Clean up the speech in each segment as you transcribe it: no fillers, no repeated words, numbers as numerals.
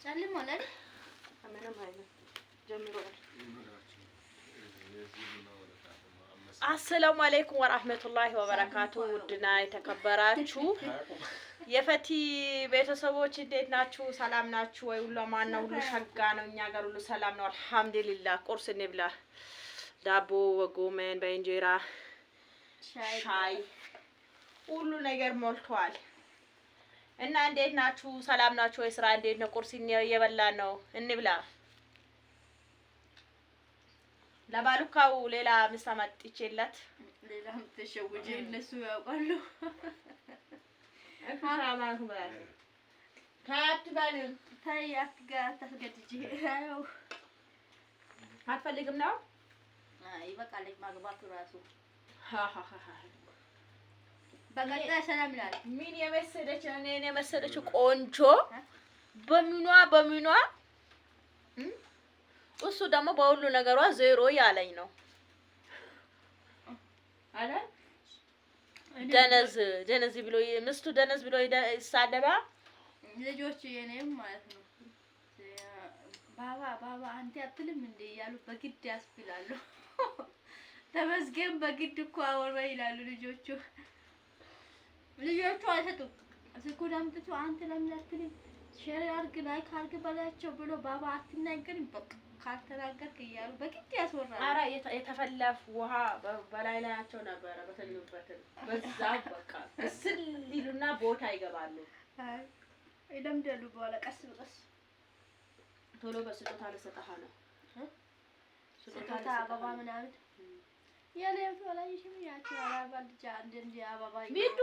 ጨልም ማለት ምንም አይነት ጀምሯል። አሰላሙ አለይኩም ወራህመቱላሂ ወበረካቱ። ውድና የተከበራችሁ የፈቲ ቤተሰቦች እንዴት ናችሁ? ሰላም ናችሁ ወይ? ሁሉ ማን ነው? ሁሉ ሸጋ ነው? እኛ ጋር ሁሉ ሰላም ነው አልሐምዱሊላህ። ቁርስ እንብላ። ዳቦ በጎመን በእንጀራ ሻይ ሁሉ ነገር ሞልቷል። እና እንዴት ናችሁ? ሰላም ናችሁ ወይ? ስራ እንዴት ነው? ቁርስ እየበላን ነው። እንብላ። ለባሉካው ሌላ ምሳ መጥቼለት ሌላ ምትሸውጂ እነሱ ያውቃሉ። አካማኩ ባል ታያት ባል ታያት ጋር ተስገድጂ አው አትፈልግም ነው? አይ በቃ ማግባቱ ራሱ ሃሃሃ በቀጣ ሰላም ይላል። ምን የመሰለች እኔን የመሰለች ቆንጆ በሚኗ እሱ ደግሞ በሁሉ ነገሯ ዜሮ ያለኝ ነው አለ። ደነዝ ብሎ ምስቱ ደነዝ ብሎ ይሳደባ ልጆች የኔም ማለት ነው። ባባ አንተ አትልም እንዴ ያሉ በግድ ያስብላሉ። ተመስገን በግድ እኮ አወራ ይላሉ ልጆቹ አይሰጡም። ስልኩን አምጥቶ አንተ ለምን አትልም ሼር አድርግ ላይክ አድርግ በላቸው ብሎ ባባ አትናገርም በቃ ካልተናገርክ እያሉ በግድ ያስወራሉ። ኧረ የተፈለፈ ውሃ በላይ ላያቸው ነበረ በተኙበት በዛ በቃ እስል ይሉና ቦታ ይገባሉ። አይ ይለምዳሉ። በኋላ ቀስ በቀስ ቶሎ በስጦታ ለሰጣሃ ነው ስጦታ አበባ ምናምን ያለው ወላይሽም ያቸው አበባ ልጅ አንድ አበባ ሚዱ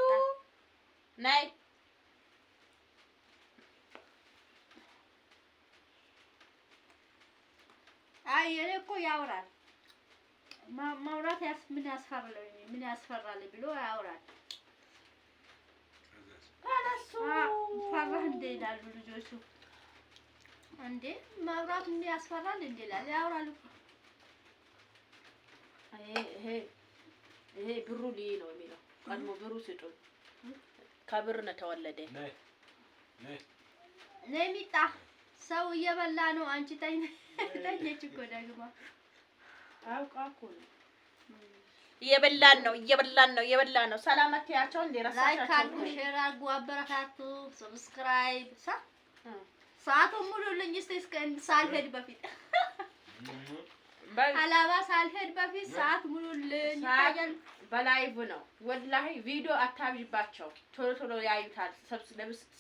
ናይ አይ የኔ እኮ ያወራል ማውራት ምን ያስፈራል ብሎ ያወራል። ካላሱ ፈራህ እንደ ይላሉ ልጆቹ። እንዴ ማውራት ምን ያስፈራል እንደ ይላል ያወራሉ። ይሄ ብሩ ልይ ነው የሚለው ቀድሞ ብሩ ስጡን ከብር ነው ተወለደ። ነይ ሚጣ ሰው እየበላ ነው አንቺ ተኝተሽ እኮ ደግማ አውቃ እኮ ነው እየበላን ነው። ሰላማት ያቸው እንደ ራሳቸው ላይክ አድርጉ፣ ሼር አድርጉ፣ አበረታቱ፣ ሰብስክራይብ ሰዓቱን ሙሉልኝ እስከ ሳልሄድ በፊት አላባ ሳልሄድ በፊት ሰዓት ሙሉልኝ። ታገል በላይቭ ነው ወላሂ ቪዲዮ አታብዥባቸው ቶሎ ያዩታል።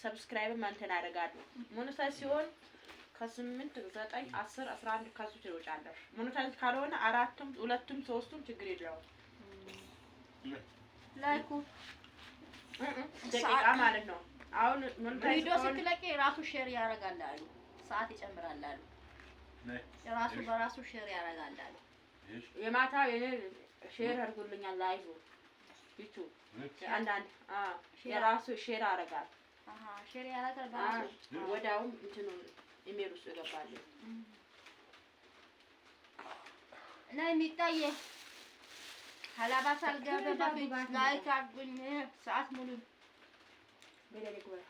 ሰብስክራይብ ማንተን ያደርጋሉ። ሞኔታይዝ ሲሆን ከ8 9 10 11 ካሱ ትወጫለሽ። ሞኔታይዝ ካልሆነ 4ቱም 2ቱም 3ቱም ችግር የለውም። ላይኩ ደቂቃ ማለት ነው። አሁን ሞኔታይዝ ቪዲዮ ስትለቂ ራሱ ሼር ያደርጋል አሉ። ሰዓት ይጨምራል አሉ። ራሱ በራሱ ሼር ያደርጋል አሉ። የማታ የኔ ሼር አድርጉልኛል ላይቭ ዩቱ አንዳንድ የራሱ ሼር ያደርጋል። ሼር ያደርጋል በራሱ ወዳው እንትኑ ኢሜል ውስጥ ይገባል። ናይ ሚጣዬ ሀላባ ሳልገባ በፊት ላይክ አድርጉኝ። ሰዓት ሙሉ በሌሊት ወይ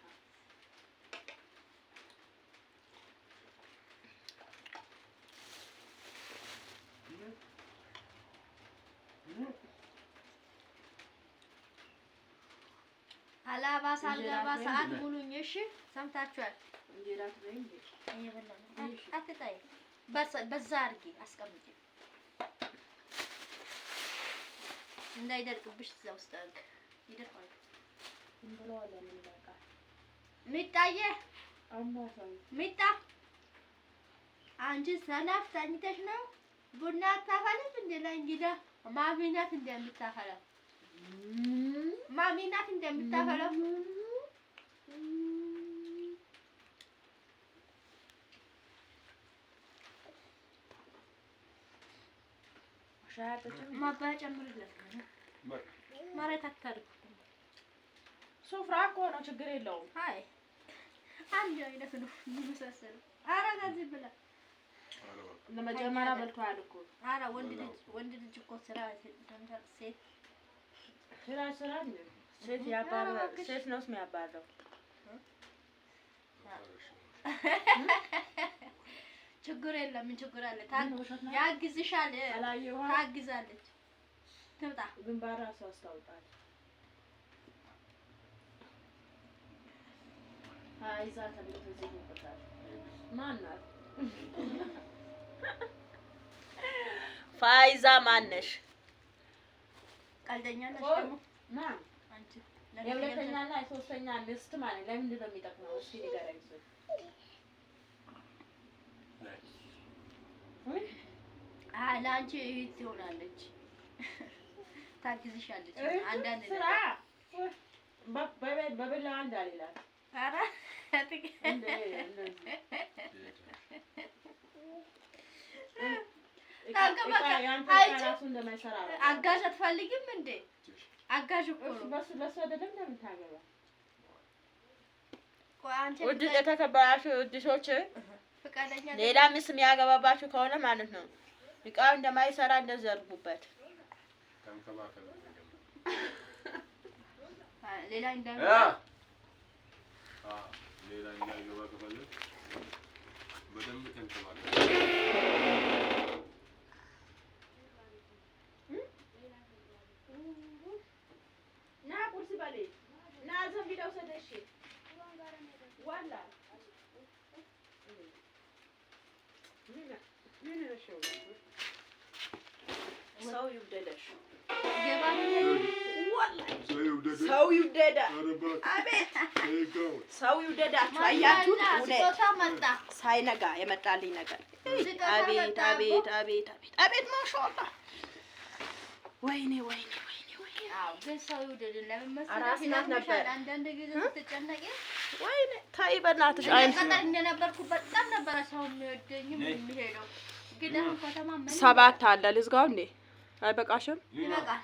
ሀላባ ሳልገባ ሰዓት ሙሉኝ። እሺ ሰምታችኋል። እንጀራት ወይ እየበላን አትጣይ በዛ አድርጊ አስቀምጪ እንዳይደርቅብሽ እዛ ውስጥ አድርግ። ይደርቃል እንበላዋለን እንበቃ ሚጣዬ አማሳይ ሚጣ አንቺ ሰናፍ ተኝተሽ ነው ቡና አታፈልም እንደ ላይ እንግዳ ማሚናት እንደምታፈላው ማሚናት እንደምታፈላው ሻያተችን ማባያ ጨምርለት ማለት አታርጉ። ሱፍራ እኮ ነው ችግር የለውም። አይ አንድ አይነት ነው የሚመሳሰሉ። ኧረ ከዚህ ብላ ለመጀመሪያ በልቷል እኮ። ኧረ ወንድ ልጅ እኮ ስራ ሴት ያባረው ሴት ነው የሚያባረው። ችግር የለም ምን ችግር አለ ያግዝሻል ታግዛለች ትምጣ ግንባር ራሱ አስታውቃለች አይዛ ተብሎ እዚህ ይፈታል ማናት ፋይዛ ማነሽ ቀልደኛ ነሽ ደግሞ ማን አንቺ የሁለተኛና የሶስተኛ ሚስት ማለት ለምን እንደሚጠቅመው እስኪ ንገረኝ ለአንቺ እህት ትሆናለች ታግዝሻለች አንዳንድ ስራ በበላ አንድ አለላት ኧረ አጋዥ አትፈልጊም እንዴ አጋዥ እኮ ነው በሱ አይደለም እንደምታገባ ውድ የተከበራችሁ ውድሾች ሌላ ሚስት የሚያገባባችሁ ከሆነ ማለት ነው እቃው እንደማይሰራ እንደዘርጉበት ሌላ እንዳይገባ ከፈለግ በደንብ ተንከባከብ ና ቁርስ በል ና ዘንቢል ወሰደሽ ዋላ ሰው ይውደደሽ ሰው ይውደዳ አቤት ሰው ይውደዳችሁ አያችሁት እውነት ሳይነጋ የመጣልኝ ነገር አቤት አቤት አቤት አቤት አቤት ማሻአላህ ወይኔ ወይኔ አው ግን ሰው ይውደድን ለምን መሰለሽ አንዳንድ ጊዜ ስትጨነቂ ወይኔ ታይ በእናትሽ አይንቀጣ እንደነበርኩ በጣም ነበር ሰው የሚወደኝም የሚሄደው ግን አሁን ከተማ ምን 7 አለ ልዝጋው እንዴ አይበቃሽም ይበቃል